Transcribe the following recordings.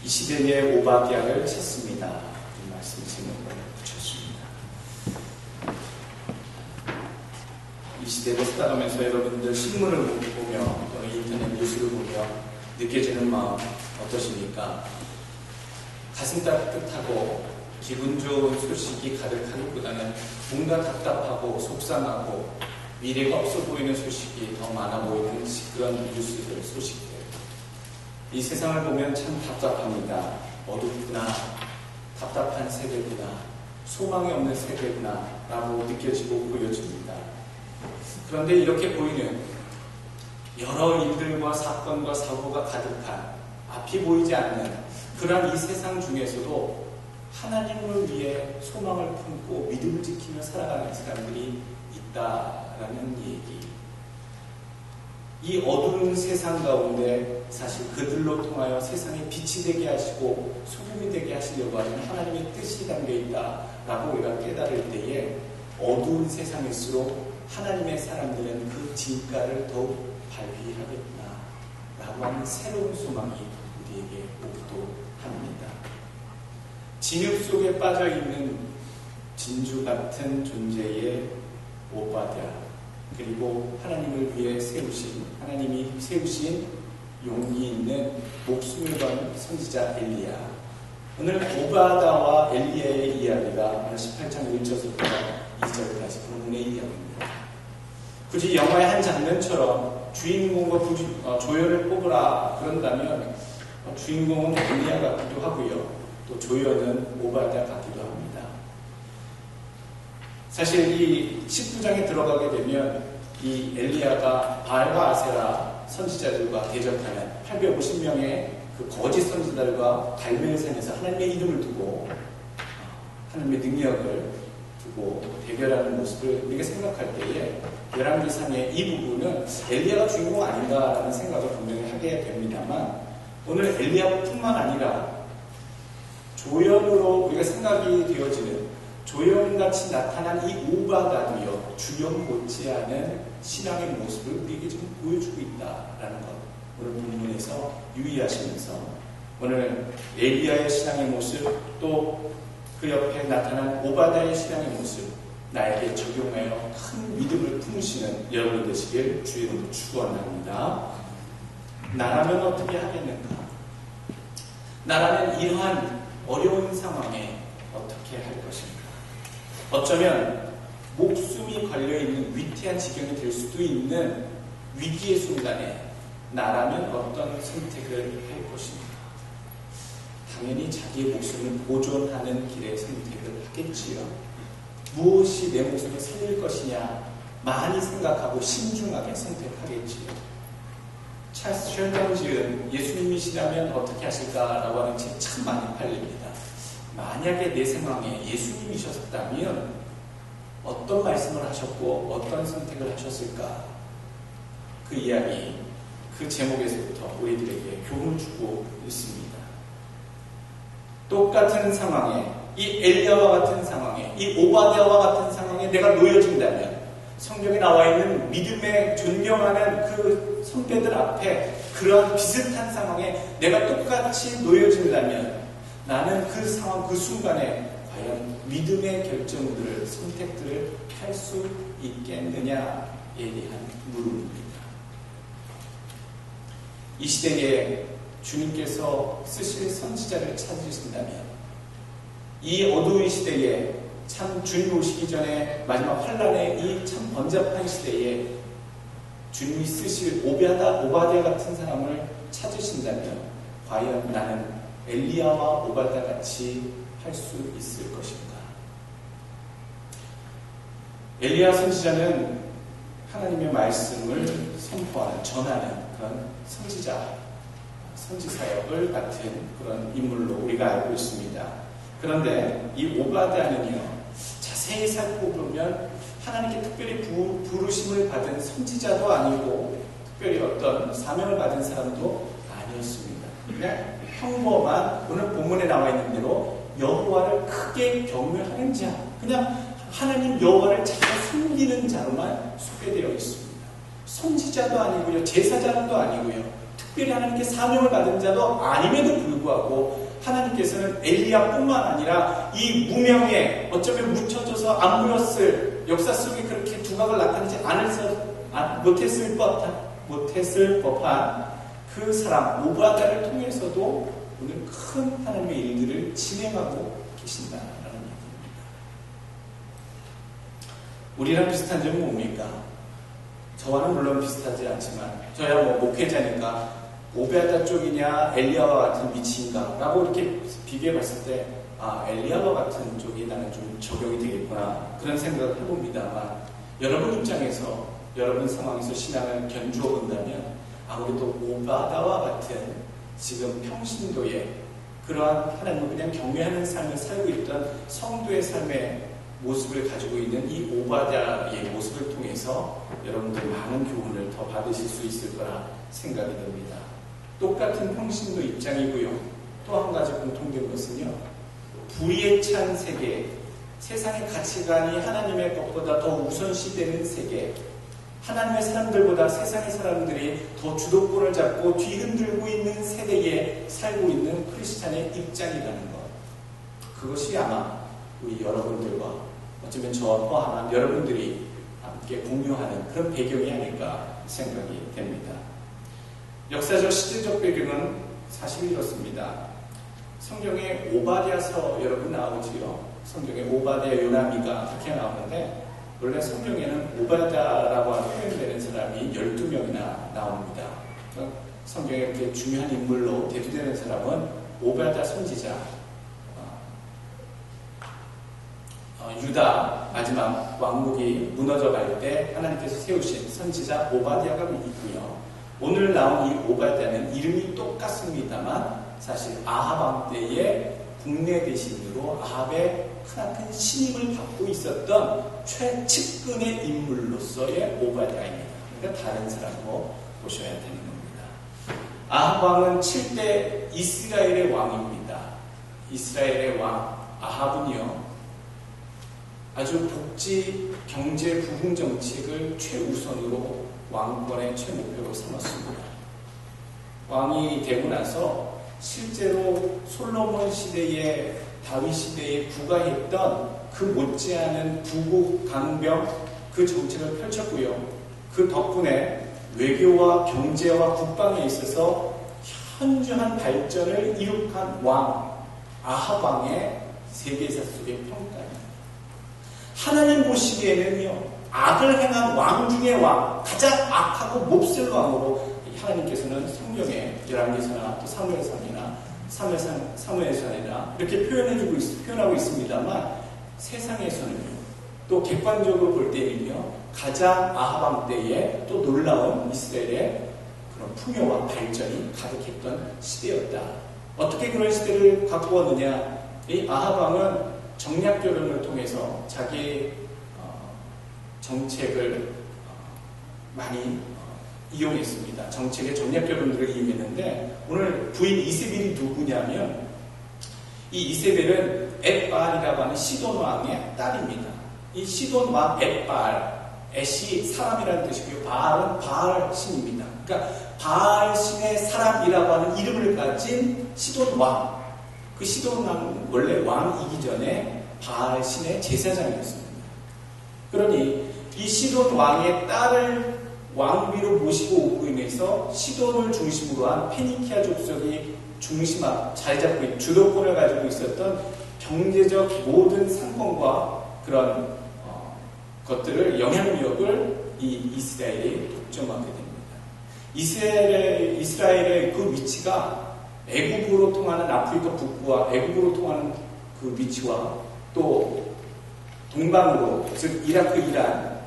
시대의 오바댜를 찾습니다. 이 말씀 제목을 붙였습니다. 이 시대를 살아가면서 여러분들 신문을 보며 또는 인터넷 뉴스를 보며 느껴지는 마음 어떠십니까? 가슴 따뜻하고 기분 좋은 소식이 가득하기보다는 뭔가 답답하고 속상하고 미래가 없어 보이는 소식이 더 많아 보이는 그런 뉴스들, 소식들. 이 세상을 보면 참 답답합니다. 어둡구나, 답답한 세대구나, 소망이 없는 세대구나 라고 느껴지고 보여집니다. 그런데 이렇게 보이는 여러 일들과 사건과 사고가 가득한 앞이 보이지 않는 그러한 이 세상 중에서도 하나님을 위해 소망을 품고 믿음을 지키며 살아가는 사람들이 있다라는 얘기. 이 어두운 세상 가운데 사실 그들로 통하여 세상에 빛이 되게 하시고 소금이 되게 하시려고 하는 하나님의 뜻이 담겨있다라고 우리가 깨달을 때에 어두운 세상일수록 하나님의 사람들은 그 진가를 더욱 발휘하겠구나 라고 하는 새로운 소망이 우리에게 오기도 합니다. 진흙 속에 빠져있는 진주 같은 존재의 오바댜, 그리고 하나님을 위해 하나님이 세우신 용기 있는 목숨을 건 선지자 엘리야. 오늘 오바댜와 엘리야의 이야기가 18장 1절부터 2절까지 본문의 이야기입니다. 굳이 영화의 한 장면처럼 주인공과 조연을 뽑으라 그런다면 주인공은 엘리야 같기도 하고요. 또 조연은 오바댜 같기도 합니다. 사실 이 19장에 들어가게 되면 이 엘리야가 바알과 아세라 선지자들과 대적하는 850명의 그 거짓 선지자들과 갈멜산에서 하나님의 이름을 두고 하나님의 능력을 두고 대결하는 모습을 우리가 생각할 때에 열왕기상의 이 부분은 엘리야가 주인공 아닌가라는 생각을 분명히 하게 됩니다만 오늘 엘리야뿐만 아니라 조연으로 우리가 생각이 되어지는 조연같이 나타난 이 오바댜도요 주연 못지않은 신앙의 모습을 우리에게 좀 보여주고 있다라는 것 오늘 본문에서 유의하시면서 오늘 엘리야의 신앙의 모습 또 그 옆에 나타난 오바댜의 신앙의 모습 나에게 적용하여 큰 믿음을 품으시는 여러분 되시길 주의로 축원합니다. 나라면 어떻게 하겠는가? 나라면 이러한 어려운 상황에 어떻게 할 것인가? 어쩌면 목숨이 걸려있는 위태한 지경이 될 수도 있는 위기의 순간에 나라면 어떤 선택을 할 것인가? 당연히 자기의 목숨을 보존하는 길의 선택을 하겠지요. 무엇이 내 목숨을 살릴 것이냐 많이 생각하고 신중하게 선택하겠지요. 찰스 셜던 지은 예수님이시라면 어떻게 하실까라고 하는 책 참 많이 팔립니다. 만약에 내 상황에 예수님이셨다면 어떤 말씀을 하셨고 어떤 선택을 하셨을까? 그 이야기, 그 제목에서부터 우리들에게 교훈을 주고 있습니다. 똑같은 상황에, 이 엘리야와 같은 상황에, 이 오바댜와 같은 상황에 내가 놓여진다면 성경에 나와 있는 믿음에 존경하는 그 선배들 앞에 그러한 비슷한 상황에 내가 똑같이 놓여진다면 나는 그 상황, 그 순간에 과연 믿음의 결정들을, 선택들을 할 수 있겠느냐에 대한 물음입니다. 이 시대에 주님께서 쓰실 선지자를 찾으신다면 이 어두운 시대에 참 주님 오시기 전에 마지막 환란의 이 참 번잡한 시대에 주님이 쓰실 오바댜 같은 사람을 찾으신다면 과연 나는 엘리야와 오바댜 같이 할 수 있을 것인가? 엘리야 선지자는 하나님의 말씀을 선포하는, 전하는 그런 선지사역을 맡은 그런 인물로 우리가 알고 있습니다. 그런데 이 오바댜는요, 자세히 살펴보면 하나님께 특별히 부르심을 받은 선지자도 아니고 특별히 어떤 사명을 받은 사람도 아니었습니다. 그냥 평범한 오늘 본문에 나와 있는 대로 여호와를 크게 경외하는 자, 그냥 하나님 여호와를 잘 섬기는 자로만 소개되어 있습니다. 선지자도 아니고요, 제사장도 아니고요, 특별히 하나님께 사명을 받은 자도 아님에도 불구하고 하나님께서는 엘리야뿐만 아니라 이 무명에 어쩌면 묻혀져서 안 보였을 역사 속에 그렇게 두각을 나타내지 못했을 법한 그 사람 오바다를 통해서도 오늘 큰 하나님의 일들을 진행하고 계신다라는 얘기입니다. 우리랑 비슷한 점은 뭡니까? 저와는 물론 비슷하지 않지만 저야 목회자니까 오베아다 쪽이냐 엘리야와 같은 위치인가 라고 이렇게 비교해 봤을 때 엘리야와 같은 쪽이 나는 좀 적용이 되겠구나 그런 생각을 해봅니다만 여러분 입장에서 여러분 상황에서 신앙을 견주어 본다면 아무래도 오바다와 같은 지금 평신도의 그러한 하나님을 그냥 경외하는 삶을 살고 있던 성도의 삶의 모습을 가지고 있는 이 오바다의 모습을 통해서 여러분들 많은 교훈을 더 받으실 수 있을 거라 생각이 듭니다. 똑같은 평신도 입장이고요. 또 한 가지 공통된 것은요. 불의에 찬 세계, 세상의 가치관이 하나님의 것보다 더 우선시되는 세계, 하나님의 사람들보다 세상의 사람들이 더 주도권을 잡고 뒤흔들고 있는 세대에 살고 있는 크리스찬의 입장이라는 것. 그것이 아마 우리 여러분들과 어쩌면 저와 포함한 여러분들이 함께 공유하는 그런 배경이 아닐까 생각이 됩니다. 역사적 시대적 배경은 사실 이렇습니다. 성경에 오바댜서 여러분 나오지요. 성경에 오바댜 요나미가 그렇게 나오는데 원래 성경에는 오바댜라고 표현되는 사람이 12명이나 나옵니다. 성경에 이렇게 중요한 인물로 대두되는 사람은 오바댜 선지자, 유다 마지막 왕국이 무너져갈 때 하나님께서 세우신 선지자 오바댜가 있고요. 오늘 나온 이 오바댜는 이름이 똑같습니다만 사실 아합 왕 때의 국내 대신으로 아합의 크나큰 신임을 받고 있었던 최측근의 인물로서의 오바댜입니다. 그러니까 다른 사람으로 보셔야 되는 겁니다. 아합 왕은 7대 이스라엘의 왕입니다. 이스라엘의 왕 아합은요 아주 복지, 경제, 부흥 정책을 최우선으로 왕권의 최목표로 삼았습니다. 왕이 되고 나서 실제로 솔로몬 시대에 다윗 시대에 부과했던 그 못지않은 부국 강병 그 정책을 펼쳤고요. 그 덕분에 외교와 경제와 국방에 있어서 현저한 발전을 이룩한 왕 아합 왕의 세계사 속의 평가입니다. 하나님 보시기에는요 악을 행한 왕 중의 왕, 가장 악하고 몹쓸 왕으로 하나님께서는 성경에 열왕기서나 또 사무엘상이나 이렇게 표현하고 있습니다만 세상에서는요 또 객관적으로 볼 때는요 가장 아합 왕 때에 또 놀라운 이스라엘의 그런 풍요와 발전이 가득했던 시대였다. 어떻게 그런 시대를 갖고 왔느냐? 이 아합 왕은 정략 결혼을 통해서 자기의 정책을 많이 이용했습니다. 정책의 정략 결혼들을 이용했는데 오늘 부인 이세벨이 누구냐면 이 이세벨은 엣바알이라고 하는 시돈 왕의 딸입니다. 이 시돈 왕 엣바알, 엣이 사람이라는 뜻이고요. 바알은 바알 신입니다. 그러니까 바알 신의 사람이라고 하는 이름을 가진 시돈 왕. 그 시돈 왕은 원래 왕이기 전에 바알 신의 제사장이었습니다. 그러니 이 시돈 왕의 딸을 왕비로 모시고 오고 인해서 시돈을 중심으로 한 페니키아 족속이 자리 잡고 주도권을 가지고 있었던 경제적 모든 상권과 그런 것들을 영향력을 이 이스라엘이 독점하게 됩니다. 이스라엘의 그 위치가 애굽으로 통하는 아프리카 북부와 애굽으로 통하는 그 위치와 또 동방으로 즉 이라크, 이란,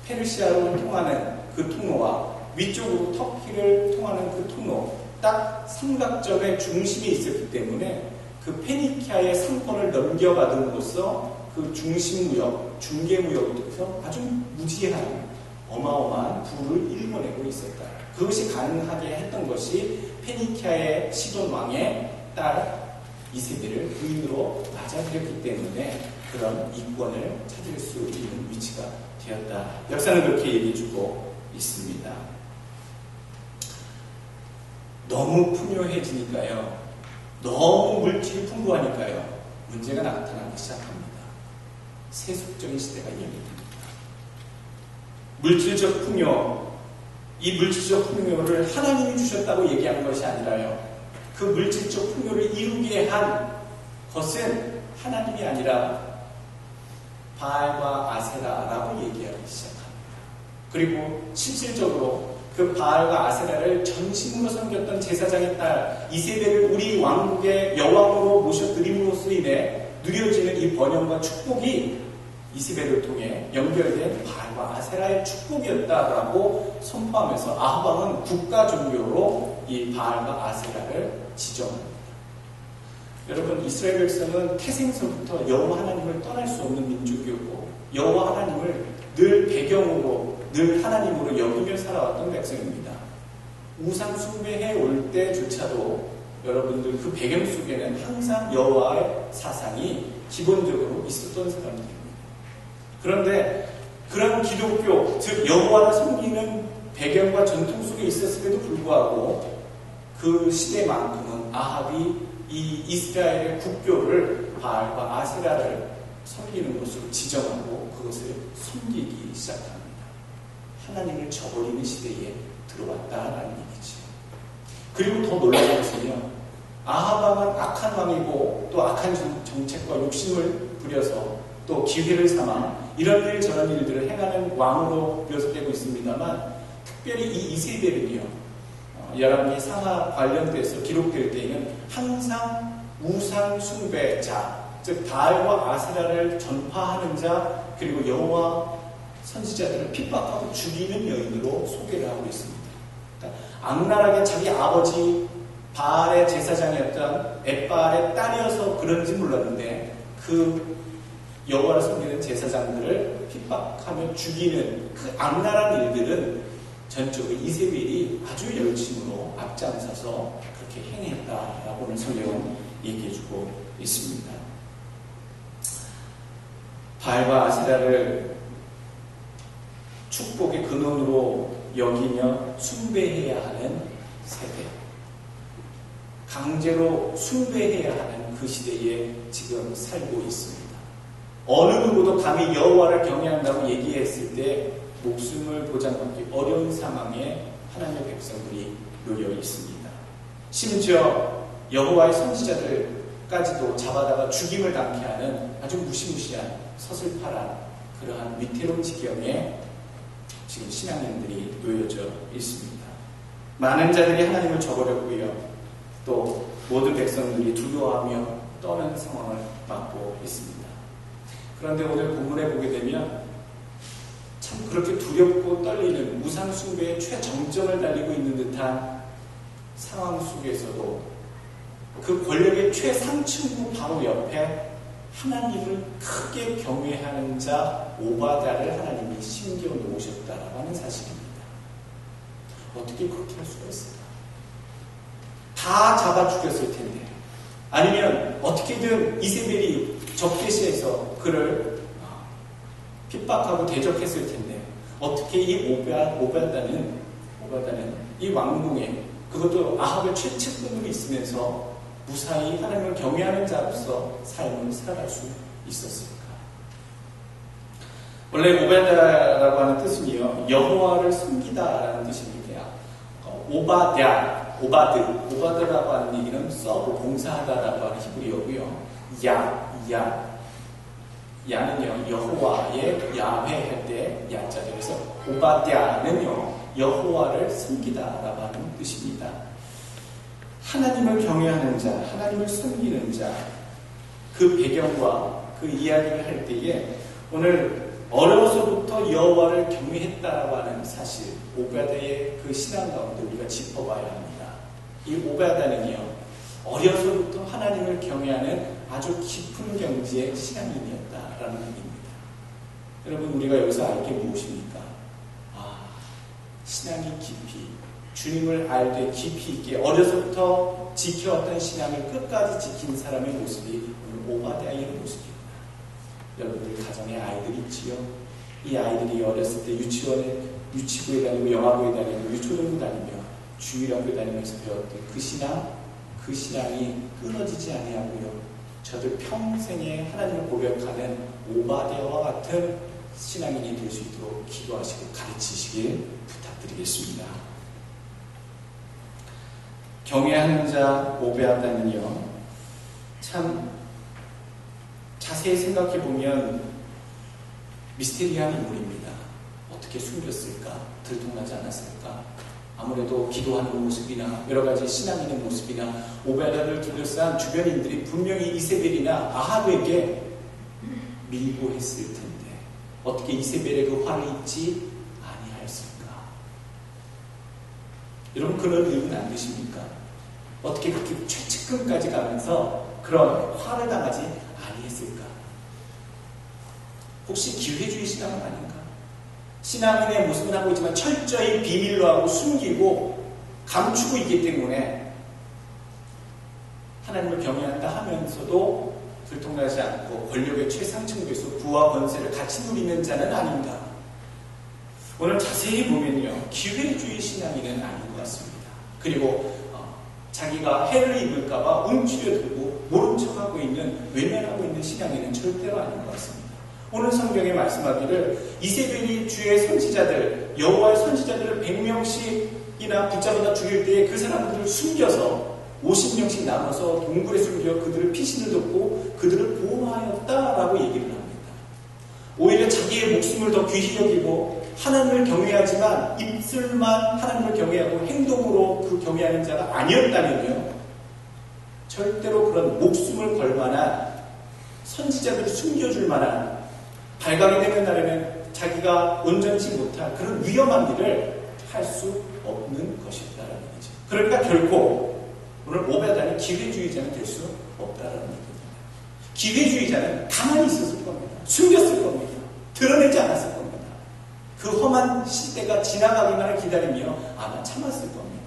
페르시아로 통하는 그 통로와 위쪽으로 터키를 통하는 그 통로 딱 삼각점의 중심에 있었기 때문에 그 페니키아의 상권을 넘겨받음으로써 그 중심무역, 중개무역에서 아주 무지한 어마어마한 부를 일궈내고 있었다. 그것이 가능하게 했던 것이 페니키아의 시돈 왕의 딸 이세벨을 부인으로 맞아들였기 때문에 그런 이권을 찾을 수 있는 위치가 되었다. 역사는 그렇게 얘기해주고 있습니다. 너무 풍요해지니까요. 너무 물질이 풍부하니까요. 문제가 나타나기 시작합니다. 세속적인 시대가 열립니다. 물질적 풍요, 이 물질적 풍요를 하나님이 주셨다고 얘기하는 것이 아니라요. 그 물질적 풍요를 이루게 한 것은 하나님이 아니라 바알과 아세라라고 얘기하기 시작합니다. 그리고 실질적으로 그 바알과 아세라를 전심으로 섬겼던 제사장의 딸 이세벨을 우리 왕국의 여왕으로 모셔드림으로써 인해 누려지는 이 번영과 축복이 이세벨을 통해 연결된 바알과 아세라의 축복이었다라고 선포하면서 아합 왕은 국가 종교로 이 바알과 아세라를 지정합니다. 여러분, 이스라엘 백성은 태생서부터 여호와 하나님을 떠날 수 없는 민족이었고 여호와 하나님을 늘 배경으로 늘 하나님으로 여기며 살아왔던 백성입니다. 우상 숭배해 올 때조차도 여러분들 그 배경 속에는 항상 여호와의 사상이 기본적으로 있었던 사람들입니다. 그런데 그런 기독교, 즉 여호와를 섬기는 배경과 전통 속에 있었음에도 불구하고 그 시대만큼은 아합이 이 이스라엘의 국교를 바알과 아세라를 섬기는 것으로 지정하고 그것을 섬기기 시작합니다. 하나님을 저버리는 시대에 들어왔다라는 얘기죠. 그리고 더 놀라운 것은요, 아합 왕은 악한 왕이고 또 악한 정책과 욕심을 부려서 또 기회를 삼아 이런 일 저런 일들을 행하는 왕으로 묘사되고 있습니다만, 특별히 이 이세벨은요, 여러분이 상하 관련돼서 기록될 때에는 항상 우상 숭배자, 즉 바알과 아세라를 전파하는 자, 그리고 여호와 선지자들을 핍박하고 죽이는 여인으로 소개를 하고 있습니다. 그러니까 악랄하게 자기 아버지 바알의 제사장이었던 엣바알의 딸이어서 그런지 몰랐는데 그 여호와를 섬기는 제사장들을 핍박하며 죽이는 그 악랄한 일들은 전적으로 이세벨이 아주 열심으로 앞장서서 그렇게 행했다라고 오늘 성경은 얘기해주고 있습니다. 바알과 아세라를 축복의 근원으로 여기며 숭배해야 하는 세대, 강제로 숭배해야 하는 그 시대에 지금 살고 있습니다. 어느 누구도 감히 여호와를 경외한다고 얘기했을 때 목숨을 보장받기 어려운 상황에 하나님의 백성들이 놓여 있습니다. 심지어 여호와의 선지자들까지도 잡아다가 죽임을 당케 하는 아주 무시무시한 서슬파란 그러한 위태로운 지경에 지금 신앙인들이 놓여져 있습니다. 많은 자들이 하나님을 저버렸고요. 또 모든 백성들이 두려워하며 떠는 상황을 맞고 있습니다. 그런데 오늘 본문에 보게 되면 참 그렇게 두렵고 떨리는 우상 숭배의 최정점을 달리고 있는 듯한 상황 속에서도 그 권력의 최상층부 바로 옆에 하나님을 크게 경외하는 자 오바다를 하나님이 심겨 놓으셨다라고 하는 사실입니다. 어떻게 그렇게 할 수가 있을까? 다 잡아 죽였을 텐데, 아니면 어떻게든 이세벨이 적개시해서 그를 핍박하고 대적했을 텐데, 어떻게 이 오바다는 이 왕궁에, 그것도 아합의 최측근으로 있으면서 무사히 하나님을 경외하는 자로서 삶을 살아갈 수 있었을까? 원래 오바다라고 하는 뜻은요, 여호와를 섬기다라는 뜻입니다. 오바드라고 하는 얘기는 서브, 봉사하다라고 하는 히브리어고요. 야는요, 여호와의 야훼 할 때 야자죠. 그래서 오바드야는요, 여호와를 섬기다라고 하는 뜻입니다. 하나님을 경외하는 자, 하나님을 섬기는 자, 그 배경과 그 이야기를 할 때에 오늘 어려서부터 여호와를 경외했다라고 하는 사실, 오바다의 그 신앙 가운데 우리가 짚어봐야 합니다. 이 오바다는요, 어려서부터 하나님을 경외하는 아주 깊은 경지의 신앙인이었다라는 얘기입니다. 여러분, 우리가 여기서 알 게 무엇입니까? 신앙이 깊이, 주님을 알 때 깊이 있게 어려서부터 지켜왔던 신앙을 끝까지 지킨 사람의 모습이 오늘 오바다의 모습입니다. 여러분들 가정에 아이들이 있지요? 이 아이들이 어렸을 때 유치부에 다니고 영화부에 다니고 유초등부 다니며 주일학교 다니면서 배웠던 그 신앙이 끊어지지 아니하고요. 저도 평생에 하나님을 고백하는 오바댜와 같은 신앙인이 될 수 있도록 기도하시고 가르치시길 부탁드리겠습니다. 경외하는 자 오베아다는요, 참 자세히 생각해 보면 미스테리한 인물입니다. 어떻게 숨겼을까? 들통나지 않았을까? 아무래도 기도하는 모습이나 여러 가지 신앙인의 모습이나 오베아다를 둘러싼 주변인들이 분명히 이세벨이나 아합에게 밀고했을 텐데 어떻게 이세벨의 그 화를 잊지 아니하였을까? 여러분, 그런 의문 안 드십니까? 어떻게 그렇게 최측근까지 가면서 그런 화를 당하지 아니했을까? 혹시 기회주의 신앙은 아닌가? 신앙인의 모습은 하고 있지만 철저히 비밀로 하고 숨기고 감추고 있기 때문에 하나님을 경외한다 하면서도 들통나지 않고 권력의 최상층에서 부와 권세를 같이 누리는 자는 아닌가? 오늘 자세히 보면요, 기회주의 신앙인은 아닌 것 같습니다. 그리고 자기가 해를 입을까봐 움츠려들고 모른 척하고 있는, 외면하고 있는 신앙인은 절대로 아닌 것 같습니다. 오늘 성경에 말씀하기를 이세벨이 주의 선지자들, 여호와의 선지자들을 100명씩이나 붙잡아다 죽일 때에 그 사람들을 숨겨서 50명씩 나눠서 동굴에 숨겨 그들을 피신을 돕고 그들을 보호하였다라고 얘기를 합니다. 오히려 자기의 목숨을 더 귀히 여기고 하나님을 경외하지만 입술만 하나님을 경외하고 행동으로 그 경외하는 자가 아니었다면요, 절대로 그런 목숨을 걸 만한, 선지자들을 숨겨줄 만한, 발각이 되는 날에는 자기가 온전치 못할 그런 위험한 일을 할 수 없는 것이다라는 얘기죠. 그러니까 결코 오늘 오베아다는 기회주의자는 될 수 없다라는 얘기입니다. 기회주의자는 가만히 있었을 겁니다. 숨겼을 겁니다. 드러내지 않았을 겁니다. 그 험한 시대가 지나가기만을 기다리며 아마 참았을 겁니다.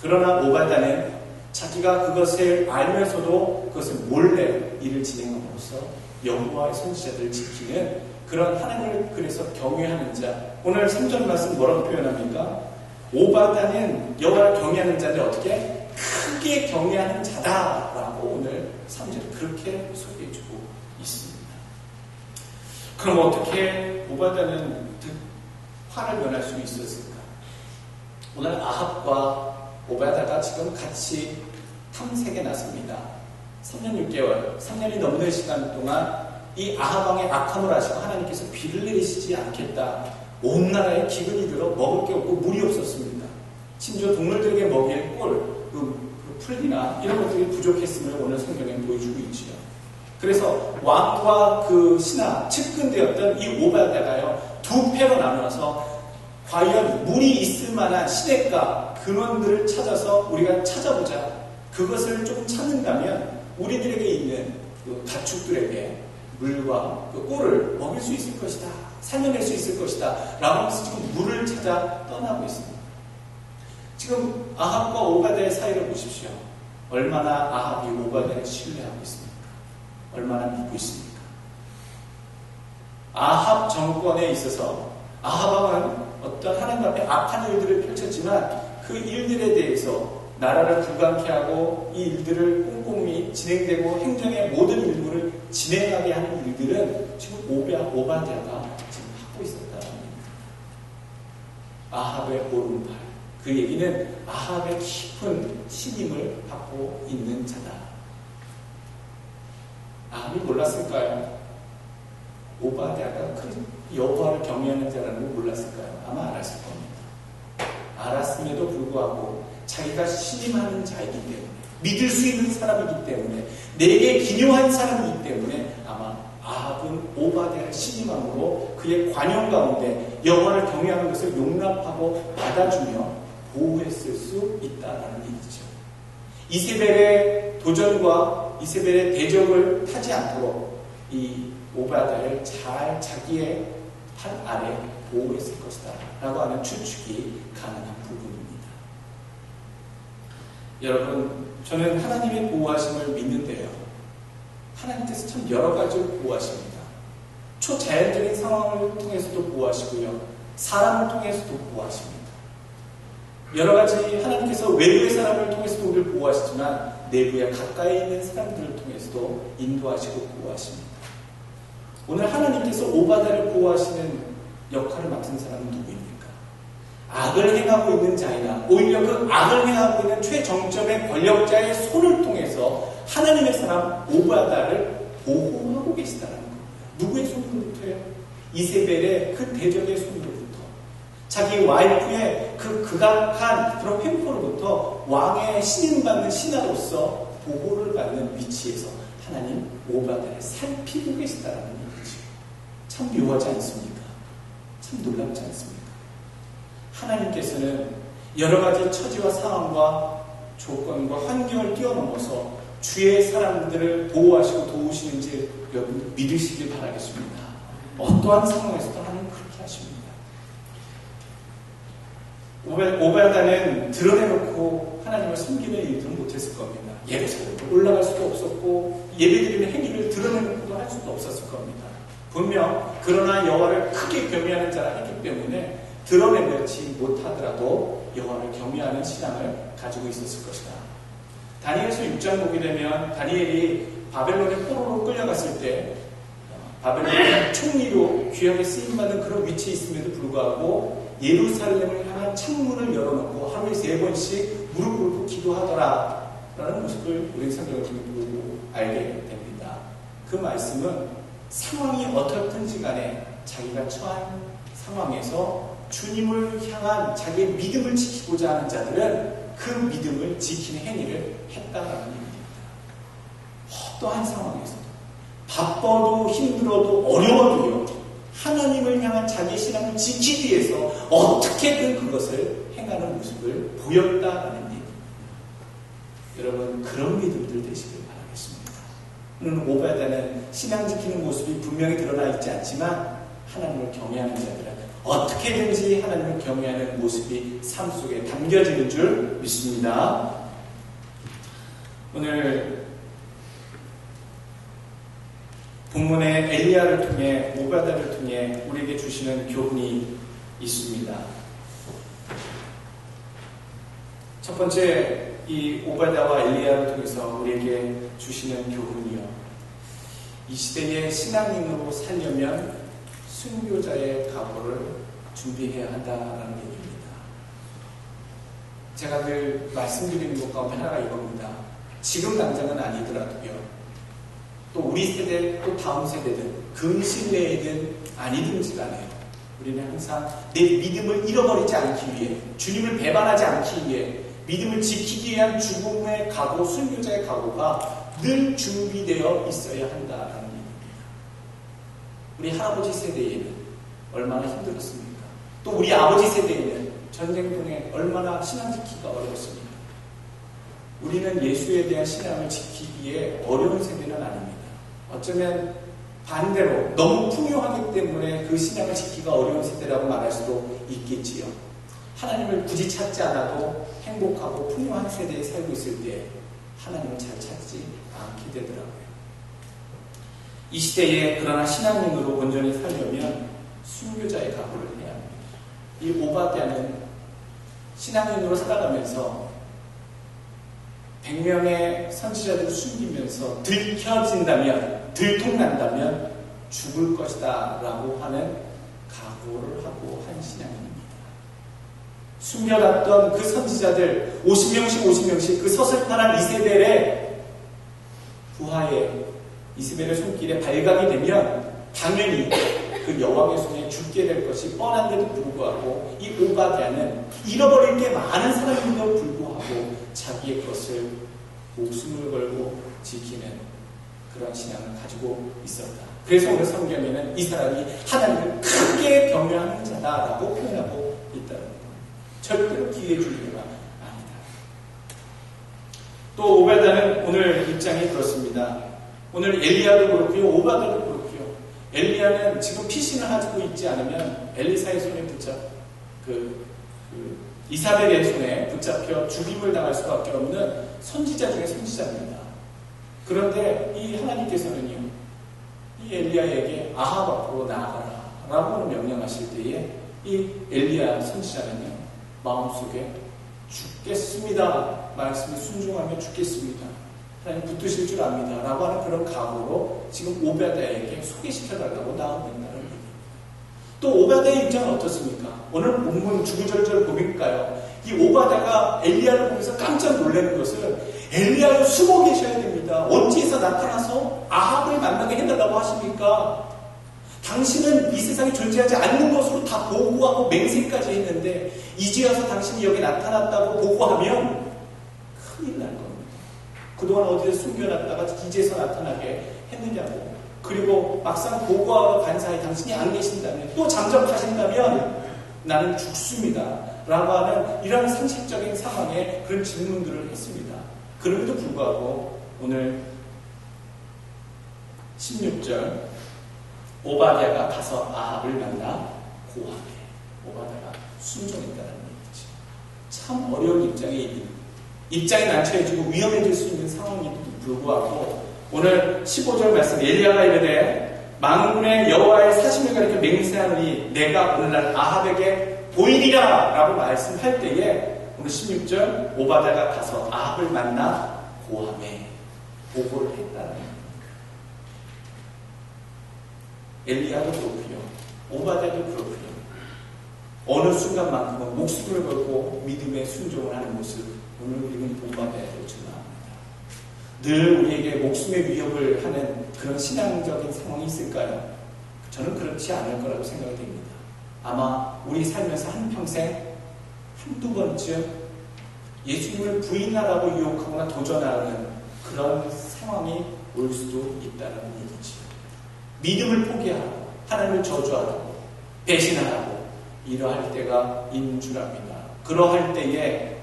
그러나 오베아다는 자기가 그것을 알면서도 그것을 몰래 일을 진행함으로써 여호와의 선지자들을 지키는 그런 하나님을 그래서 경외하는 자. 오늘 3절 말씀 뭐라고 표현합니까? 오바다는 여호와를 경외하는 자인데 어떻게? 크게 경외하는 자다라고 오늘 3절에 그렇게 소개해주고 있습니다. 그럼 어떻게 오바다는 화를 면할 수 있었을까? 오늘 아합과 오바다가 지금 같이 탐색에 나섭니다. 3년 6개월, 3년이 넘는 시간 동안 이 아합 왕의 악함을 아시고 하나님께서 비를 내리시지 않겠다. 온 나라에 기근이 들어 먹을 게 없고 물이 없었습니다. 심지어 동물들에게 먹일 꿀, 그 풀이나 이런 것들이 부족했음을 오늘 성경에 보여주고 있지요. 그래서 왕과 그 신하, 측근되었던 이 오바다가요, 두 패로 나누어서 과연 물이 있을 만한 시냇가 근원들을 찾아서 우리가 찾아보자. 그것을 좀 찾는다면 우리들에게 있는 그 가축들에게 물과 그 꿀을 먹일 수 있을 것이다. 살려낼 수 있을 것이다. 라고 하면서 지금 물을 찾아 떠나고 있습니다. 지금 아합과 오바다의 사이를 보십시오. 얼마나 아합이 오바다를 신뢰하고 있습니까? 얼마나 믿고 있습니까? 아합 정권에 있어서 아합 왕은 어떤 하나님 앞에 악한 일들을 펼쳤지만 그 일들에 대해서 나라를 불강케 하고 이 일들을 꼼꼼히 진행되고 행정의 모든 일들을 진행하게 하는 일들은 지금 오바댜가 지금 하고 있었다는 얘기입니다. 아합의 오른팔. 그 얘기는 아합의 깊은 신임을 받고 있는 자다. 아합이 몰랐을까요? 오바댜가 큰 여호와를 경외하는 자라는 걸 몰랐을까요? 아마 알았을 겁니다. 알았음에도 불구하고 자기가 신임하는 자이기 때문에, 믿을 수 있는 사람이기 때문에, 내게 기묘한 사람이기 때문에 아마 아합은 오바댜를 신임함으로 그의 관용 가운데 여호와를 경외하는 것을 용납하고 받아주며 보호했을 수 있다라는 얘기죠. 이세벨의 도전과 이세벨의 대적을 타지 않도록 이 오바댜를 잘 자기의 팔 아래 보호했을 것이다 라고 하는 추측이 가능한 부분입니다. 여러분, 저는 하나님의 보호하심을 믿는데요, 하나님께서 참 여러 가지로 보호하십니다. 초자연적인 상황을 통해서도 보호하시고요, 사람을 통해서도 보호하십니다. 여러 가지 하나님께서 외부의 사람을 통해서도 우리를 보호하시지만 내부에 가까이 있는 사람들을 통해서도 인도하시고 보호하십니다. 오늘 하나님께서 오바다를 보호하시는 역할을 맡은 사람은 누구입니까? 악을 행하고 있는 자이나 오히려 그 악을 행하고 있는 최정점의 권력자의 손을 통해서 하나님의 사람 오바다를 보호하고 계시다는 겁니다. 누구의 손으로부터요? 이세벨의 그 대적의 손으로부터, 자기 와이프의 그 극악한 그런 횡포로부터 왕의 신임받는 신하로서 보호를 받는 위치에서 하나님 오바다를 살피고 계시다는 얘기죠. 참 묘하지 않습니까? 참 놀랍지 않습니까? 하나님께서는 여러 가지 처지와 상황과 조건과 환경을 뛰어넘어서 주의 사람들을 보호하시고 도우시는지 여러분 믿으시길 바라겠습니다. 어떠한 상황에서도 하나님 그렇게 하십니다. 오바다는 드러내놓고 하나님을 섬기는 일들은 못했을 겁니다. 예루살렘으로 올라갈 수도 없었고 예배드리는 행위를 드러내놓고도 할 수도 없었을 겁니다. 분명 그러나 여호와를 크게 경외하는 자라 했기 때문에 드러내놓지 못하더라도 여호와를 경외하는 신앙을 가지고 있었을 것이다. 다니엘서 6장 보게 되면 다니엘이 바벨론의 포로로 끌려갔을 때 바벨론의 총리로 귀하게 쓰임받는 그런 위치에 있음에도 불구하고 예루살렘을 향한 창문을 열어놓고 하루에 3번씩 무릎 꿇고 기도하더라 라는 모습을 우리 성경을 보고 알게 됩니다. 그 말씀은 상황이 어떻든지 간에 자기가 처한 상황에서 주님을 향한 자기의 믿음을 지키고자 하는 자들은 그 믿음을 지키는 행위를 했다라는 얘기입니다. 어떠한 상황에서도 바빠도 힘들어도 어려워도요, 하나님을 향한 자기의 신앙을 지키기 위해서 어떻게든 그것을 행하는 모습을 보였다라는 얘기입니다. 여러분 그런 믿음들 되시길 바라겠습니다. 오늘 오바다는 신앙 지키는 모습이 분명히 드러나 있지 않지만 하나님을 경외하는 자들은 어떻게든지 하나님을 경외하는 모습이 삶 속에 담겨지는 줄 믿습니다. 오늘 본문의 엘리야를 통해 오바다를 통해 우리에게 주시는 교훈이 있습니다. 첫 번째, 이 오바다와 엘리야를 통해서 우리에게 주시는 교훈이요, 이 시대의 신앙인으로 살려면 순교자의 각오를 준비해야 한다는 얘기입니다. 제가 늘 말씀드리는 것 가운데 하나가 이겁니다. 지금 당장은 아니더라도요, 또 우리 세대, 또 다음 세대든 근신 내에든 아니든지 간에 우리는 항상 내 믿음을 잃어버리지 않기 위해, 주님을 배반하지 않기 위해 믿음을 지키기 위한 죽음의 각오, 순교자의 각오가 늘 준비되어 있어야 한다는 얘기입니다. 우리 할아버지 세대에는 얼마나 힘들었습니까? 또 우리 아버지 세대에는 전쟁 통해 얼마나 신앙 지키기가 어려웠습니까? 우리는 예수에 대한 신앙을 지키기에 어려운 세대는 아닙니다. 어쩌면 반대로 너무 풍요하기 때문에 그 신앙을 지키기가 어려운 세대라고 말할 수도 있겠지요. 하나님을 굳이 찾지 않아도 행복하고 풍요한 세대에 살고 있을 때 하나님을 잘 찾지 않게 되더라고요. 이 시대에 그러나 신앙인으로 온전히 살려면 순교자의 각오를 해야 합니다. 이 오바다는 신앙인으로 살아가면서 100명의 선지자들을 숨기면서 들켜진다면, 들통난다면 죽을 것이다 라고 하는 각오를 하고 한 신앙입니다. 숨겨놨던 그 선지자들 50명씩 그 서슬퍼런 이세벨의 부하에, 이세벨의 손길에 발각이 되면 당연히 그 여왕의 손에 죽게 될 것이 뻔한데도 불구하고 이 오바다는 잃어버릴 게 많은 사람인데도 불구하고 자기의 것을 목숨을 걸고 지키는 그런 신앙을 가지고 있었다. 그래서 오늘 성경에는 이 사람이 하나님을 크게 경외하는 자다라고 표현하고 있다는 겁니다. 절대로 기회 주기가 아니다. 또 오바다는 오늘 입장이 그렇습니다. 오늘 엘리야도 그렇고요, 오바다도 그렇고요. 엘리야는 지금 피신을 하고 있지 않으면 엘리사의 손에 이사벨의 손에 붙잡혀 죽임을 당할 수밖에 없는 선지자 중에 선지자입니다. 그런데 이 하나님께서는요, 이 엘리야에게 아합 앞으로 나아가라 라고 명령하실 때에 이 엘리야 선지자는요, 마음속에 죽겠습니다. 말씀에 순종하며 죽겠습니다. 하나님 붙드실 줄 압니다. 라고 하는 그런 각오로 지금 오베드야에게 소개시켜달라고 나오고 있다는 얘기입니다. 또 오베드야의 입장은 어떻습니까? 오늘 본문 주구절절 보니까요. 이 오베드야가 엘리야를 보면서 깜짝 놀라는 것은 엘리야를 숨어 계셔야 됩니다. 어찌해서 나타나서 아합을 만나게 해달라고 하십니까? 당신은 이 세상에 존재하지 않는 것으로 다 보고하고 맹세까지 했는데 이제 와서 당신이 여기 나타났다고 보고하면 큰일 날 겁니다. 그동안 어디서 숨겨놨다가 이제서 나타나게 했느냐고. 그리고 막상 보고하러 간 사이 당신이 안 계신다면 또 잠적하신다면 나는 죽습니다. 라고 하는 이런 상식적인 상황에 그런 질문들을 했습니다. 그럼에도 불구하고 오늘 16절 오바댜가 가서 아합을 만나 고하게. 오바댜가 순종했다는 얘기죠. 참 어려운 입장이 난처해지고 위험해질 수 있는 상황임에도 불구하고 오늘 15절 말씀 엘리야가 이르되 만군의 여호와의 사심을 가리켜 맹세하노니 내가 오늘날 아합에게 보이리라 라고 말씀할 때에 오늘 16절 오바댜가 가서 아합을 만나 고하매 보고를 했다는 겁니다. 엘리야도 그렇고요. 오바댜도 그렇고요. 어느 순간만큼은 목숨을 걸고 믿음의 순종을 하는 모습 오늘 우리는 본받아야 될 줄 압니다. 늘 우리에게 목숨의 위협을 하는 그런 신앙적인 상황이 있을까요? 저는 그렇지 않을 거라고 생각이 됩니다. 아마 우리 살면서 한평생 한두 번쯤 예수님을 부인하라고 유혹하거나 도전하는 그런 상황이 올 수도 있다는 얘기죠. 믿음을 포기하고 하나님을 저주하고 배신하고 이러할 때가 있는 줄 압니다. 그러할 때에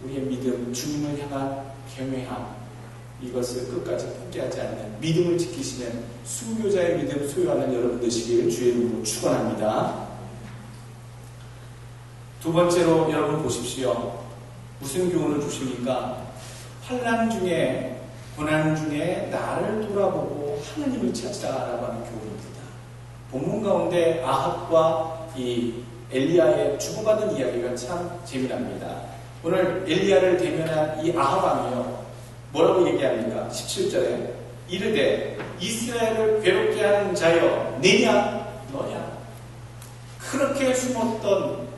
우리의 믿음, 주님을 향한 경외함 이것을 끝까지 포기하지 않는 믿음을 지키시는 순교자의 믿음 소유하는 여러분 되시길 주의 이름으로 축원합니다. 두 번째로 여러분 보십시오. 무슨 교훈을 주십니까? 환난 중에 고난 중에 나를 돌아보고 하나님을 찾자라고 하는 교훈입니다. 본문 가운데 아합과 이 엘리야의 주고받은 이야기가 참 재미납니다. 오늘 엘리야를 대면한 이 아합 왕이요 뭐라고 얘기합니까? 17절에 이르되 이스라엘을 괴롭게 하는 자여 네냐 너냐. 그렇게 숨었던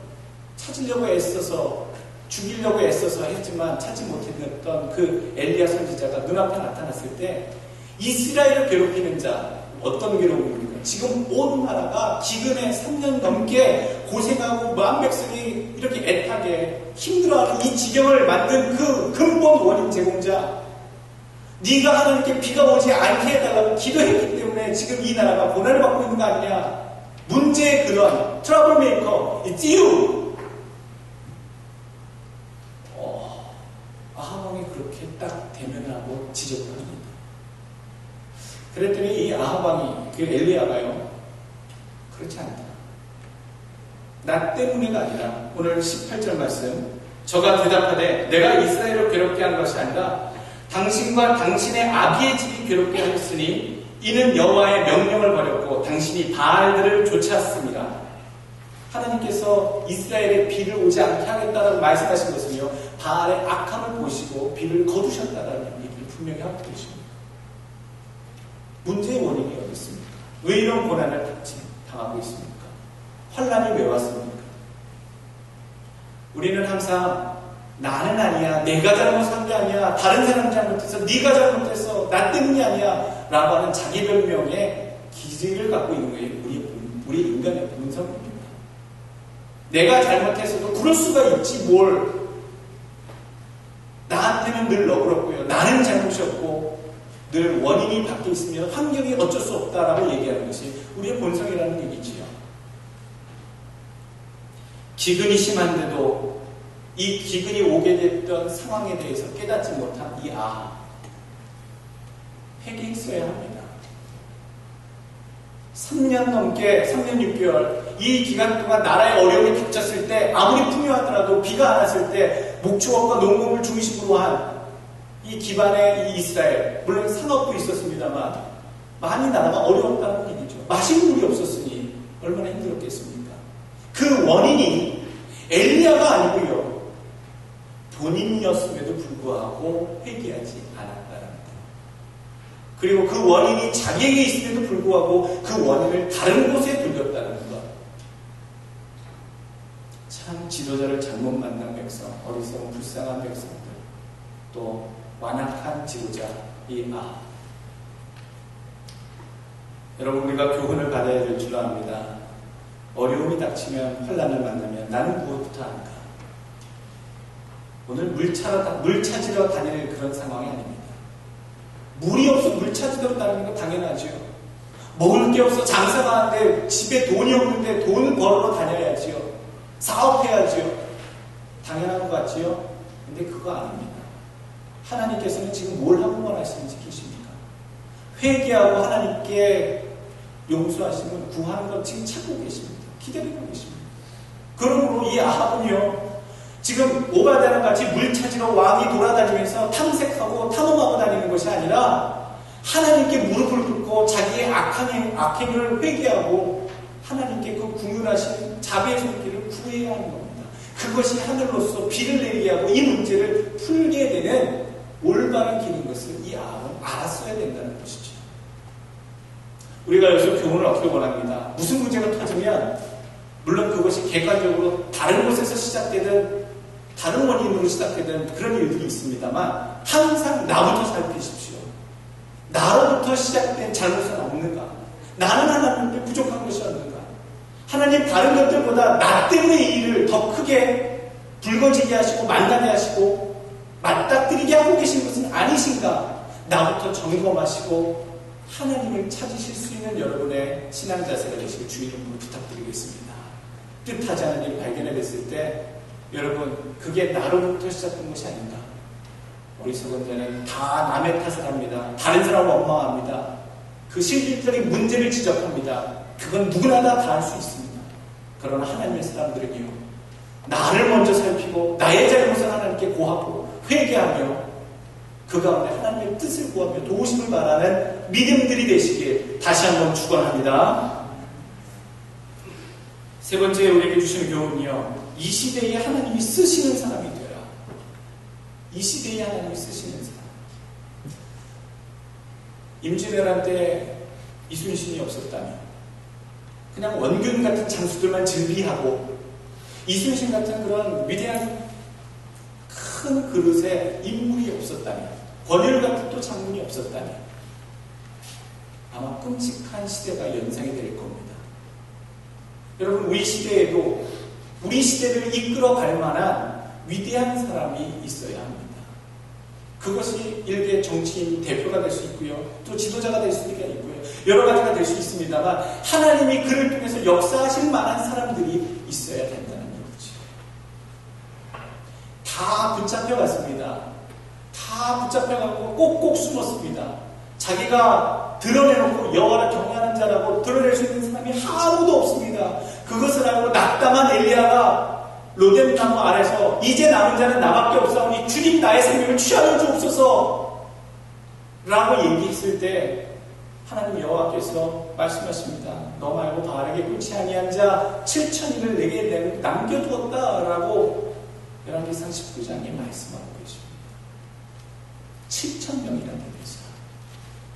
찾으려고 애써서 죽이려고 애써서 했지만 찾지 못했던 그 엘리야 선지자가 눈앞에 나타났을 때 이스라엘을 괴롭히는 자 어떤 괴로움입니까? 지금 온 나라가 기근에 3년 넘게 고생하고 마음 백성이 이렇게 애타게 힘들어하는 이 지경을 만든 그 근본 원인 제공자 네가 하나님께 비가 오지 않게 해달라고 기도했기 때문에 지금 이 나라가 고난을 받고 있는 거 아니냐. 문제의 그런 트러블 메이커 It's you. 아합왕이 그렇게 딱 대면을 하고 지적을 합니다. 그랬더니 이 아합왕이 그 엘리야가요 그렇지 않다. 나 때문에가 아니라 오늘 18절 말씀 저가 대답하되 내가 이스라엘을 괴롭게 한 것이 아니라 당신과 당신의 아비의 집이 괴롭게 하였으니 이는 여호와의 명령을 버렸고 당신이 바알들을 쫓았습니다. 하나님께서 이스라엘에 비를 오지 않게 하겠다라고 말씀하신 것은요 바알의 악함을 보시고 비를 거두셨다라는 얘기를 분명히 하고 계십니다. 문제의 원인이 어디 있습니까? 왜 이런 고난을 당하고 있습니까? 환난이 왜 왔습니까? 우리는 항상 나는 아니야, 내가 잘못한 게 아니야, 다른 사람이 잘못해서 네가 잘못해서 나 때문이 아니야 라고 하는 자기 변명의 기질을 갖고 있는 거예요. 우리 인간의 본성입니다. 내가 잘못해서도 그럴 수가 있지 뭘. 나한테는 늘 너그럽고요. 나는 잘못이 없고 늘 원인이 밖에 있으면 환경이 어쩔 수 없다라고 얘기하는 것이 우리의 본성이라는 얘기지요. 기근이 심한데도 이 기근이 오게 됐던 상황에 대해서 깨닫지 못한 이 아합 회개했어야 합니다. 3년 넘게 3년 6개월 이 기간 동안 나라의 어려움이 닥쳤을 때 아무리 풍요하더라도 비가 안 왔을 때 목축업과 농업을 중심으로 한 이 기반의 이 이스라엘 물론 산업도 있었습니다만 많이 나라가 어려웠다는 얘기죠. 마실 물이 없었으니 얼마나 힘들었겠습니까? 그 원인이 엘리야가 아니고요 불구하고 회개하지 않았다는 것. 그리고 그 원인이 자기에게 있음에도 불구하고 그 원인을 다른 곳에 돌렸다는 것. 참 지도자를 잘못 만난 백성, 어리석은 불쌍한 백성들, 또 완악한 지도자 이 여러분, 우리가 교훈을 받아야 될 줄 압니다. 어려움이 닥치면, 환난을 만나면 나는 무엇부터 할까? 오늘 물 찾으러 다닐 그런 상황이 아닙니다. 물이 없어 물 찾으러 다니는 건 당연하죠. 먹을 게 없어 장사가 하는데 집에 돈이 없는데 돈을 벌러 다녀야지요. 사업해야지요. 당연한 것 같지요? 근데 그거 아닙니다. 하나님께서는 지금 뭘 하고 원하시는지 계십니까? 회개하고 하나님께 용서하시면 구하는 것 지금 찾고 계십니다. 기다리고 계십니다. 그러므로 이 아합은요, 지금 오바댜랑 같이 물 찾으러 왕이 돌아다니면서 탐색하고 탐험하고 다니는 것이 아니라 하나님께 무릎을 꿇고 자기의 악행을 회개하고 하나님께 그 궁휼하신 자비의 손길을 구해야 하는 겁니다. 그것이 하늘로서 비를 내리게 하고 이 문제를 풀게 되는 올바른 길인 것을 이 아합은 알았어야 된다는 것이죠. 우리가 여기서 교훈을 얻기 원합니다. 무슨 문제가 터지면 물론 그것이 객관적으로 다른 곳에서 시작되든 다른 원인으로 시작되는 그런 일들이 있습니다만 항상 나부터 살피십시오. 나로부터 시작된 잘못은 없는가? 나는 하나님께 부족한 것이 없는가? 하나님 다른 것들보다 나 때문에 이 일을 더 크게 불거지게 하시고 만나게 하시고 맞닥뜨리게 하고 계신 것은 아니신가? 나부터 점검하시고 하나님을 찾으실 수 있는 여러분의 신앙 자세가 되시길 주의 이름으로 부탁드리겠습니다. 뜻하지 않은 일을 발견해냈을 때 여러분, 그게 나로부터 시작된 것이 아닌가? 어리석은 자는 다 남의 탓을 합니다. 다른 사람을 원망합니다. 그 실질적인 문제를 지적합니다. 그건 누구나 다 할 수 있습니다. 그러나 하나님의 사람들은요, 나를 먼저 살피고 나의 잘못을 하나님께 고하고 회개하며 그 가운데 하나님의 뜻을 구하며 도우심을 바라는 믿음들이 되시길 다시 한번 축원합니다. 세 번째 우리에게 주시는 교훈이요, 이 시대에 하나님이 쓰시는 사람이 되라. 이 시대에 하나님이 쓰시는 사람. 임진왜란 때 이순신이 없었다면, 그냥 원균 같은 장수들만 즐비하고 이순신 같은 그런 위대한 큰 그릇에 인물이 없었다면, 권율 같은 또 장군이 없었다면 아마 끔찍한 시대가 연상이 될 겁니다. 여러분, 우리 시대에도 우리 시대를 이끌어갈 만한 위대한 사람이 있어야 합니다. 그것이 일개 정치인 대표가 될 수 있고요, 또 지도자가 될 수도 있고요, 여러 가지가 될 수 있습니다만 하나님이 그를 통해서 역사하실 만한 사람들이 있어야 된다는 얘기죠. 다 붙잡혀갔습니다. 다 붙잡혀가고 꼭꼭 숨었습니다. 자기가 드러내놓고 여호와를 경외하는 자라고 드러낼 수 있는 사람이 아무도 없습니다. 그것을 알고 낙담한 엘리야가 로뎀나무 아래서 이제 남은 자는 나밖에 없사오니 주님 나의 생명을 취하여 주옵소서 라고 얘기했을 때 하나님 여호와께서 말씀하십니다. 너 말고 바알에게 꿀치 아니한 자 7,000인을 내게 남겨두었다 라고 열왕기상 19장에 말씀하고 계십니다. 7,000명이라는 데서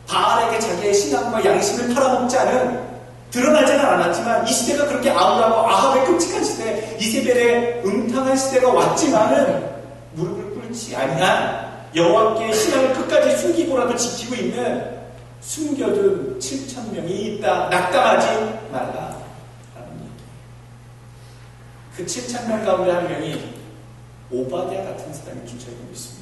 바알에게 자기의 신앙과 양심을 팔아먹지 않은, 드러나지는 않았지만 이 시대가 그렇게 아우라고 아합의 끔찍한 시대, 이세벨의 음탕한 시대가 왔지만은 무릎을 꿇지 아니한 여호와께 신앙을 끝까지 숨기고라도 지키고 있는 숨겨둔 7,000명이 있다. 낙담하지 말라 라는 얘기. 그 7,000명 가운데 한 명이 오바댜 같은 사람이 주저되고 있습니다.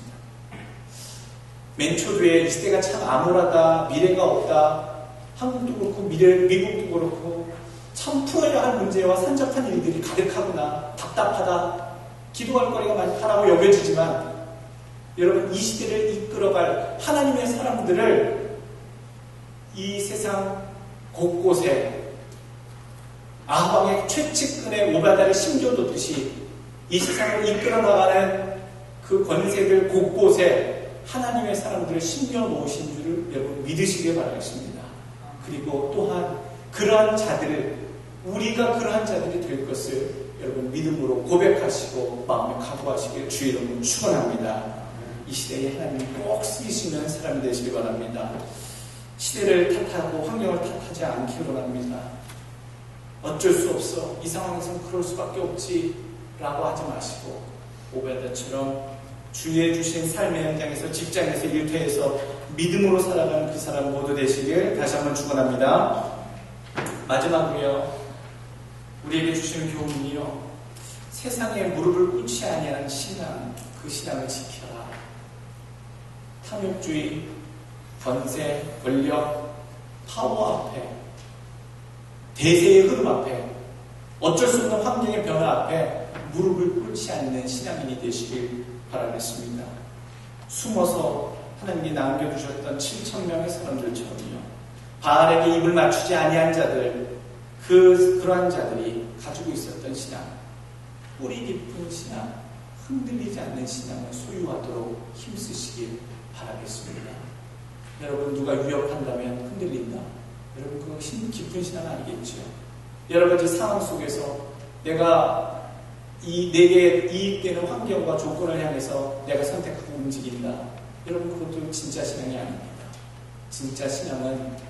맨 초두에 이 시대가 참 암울하다, 미래가 없다, 한국도 그렇고 미국도 그렇고 참 풀어야 할 문제와 산적한 일들이 가득하구나, 답답하다, 기도할 거리가 많다라고 여겨지지만 여러분, 이 시대를 이끌어갈 하나님의 사람들을 이 세상 곳곳에 아합왕의 최측근에 오바댜를 심겨뒀듯이 이 세상을 이끌어 나가는 그 권세들 곳곳에 하나님의 사람들을 심겨놓으신 줄을 여러분 믿으시길 바라겠습니다. 그리고 또한 그러한 자들을, 우리가 그러한 자들이 될 것을 여러분 믿음으로 고백하시고 마음에 각오하시길 주의 이름으로 축원합니다. 이 시대에 하나님이 꼭 쓰이시는 사람이 되시기 바랍니다. 시대를 탓하고 환경을 탓하지 않기를 원합니다. 어쩔 수 없어. 이 상황에서는 그럴 수밖에 없지 라고 하지 마시고 오베드처럼 주의 주신 삶의 현장에서, 직장에서, 일터에서 믿음으로 살아가는 그 사람 모두 되시길 다시 한번 축원합니다. 마지막으로요, 우리에게 주시는 교훈이요, 세상에 무릎을 꿇지 아니하는 신앙, 그 신앙을 지켜라. 탐욕주의, 권세, 권력, 파워 앞에, 대세의 흐름 앞에, 어쩔 수 없는 환경의 변화 앞에 무릎을 꿇지 않는 신앙인이 되시길 바라겠습니다. 숨어서 하나님이 남겨두셨던 7,000명의 사람들처럼요, 바알에게 입을 맞추지 아니한 자들, 그러한 자들이 가지고 있었던 신앙, 뿌리 깊은 신앙, 흔들리지 않는 신앙을 소유하도록 힘쓰시길 바라겠습니다. 여러분, 누가 위협한다면 흔들린다. 여러분, 그거 깊은 신앙 아니겠죠? 여러 가지 상황 속에서 내게 이익되는 환경과 조건을 향해서 내가 선택하고 움직인다. 여러분, 그것도 진짜 신앙이 아닙니다. 진짜 신앙은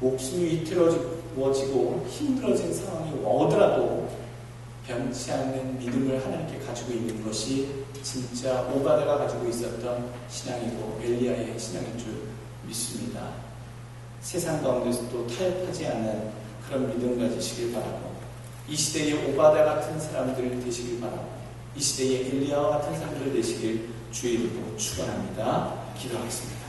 목숨이 위태로워지고 힘들어진 상황이 오더라도 변치 않는 믿음을 하나님께 가지고 있는 것이 진짜 오바다가 가지고 있었던 신앙이고 엘리야의 신앙인 줄 믿습니다. 세상 가운데서도 타협하지 않는 그런 믿음 가지시길 바라고, 이 시대의 오바다 같은 사람들 되시길 바라고, 이 시대의 엘리야와 같은 사람들 되시길 주의 이름으로 축원합니다. 기도하겠습니다.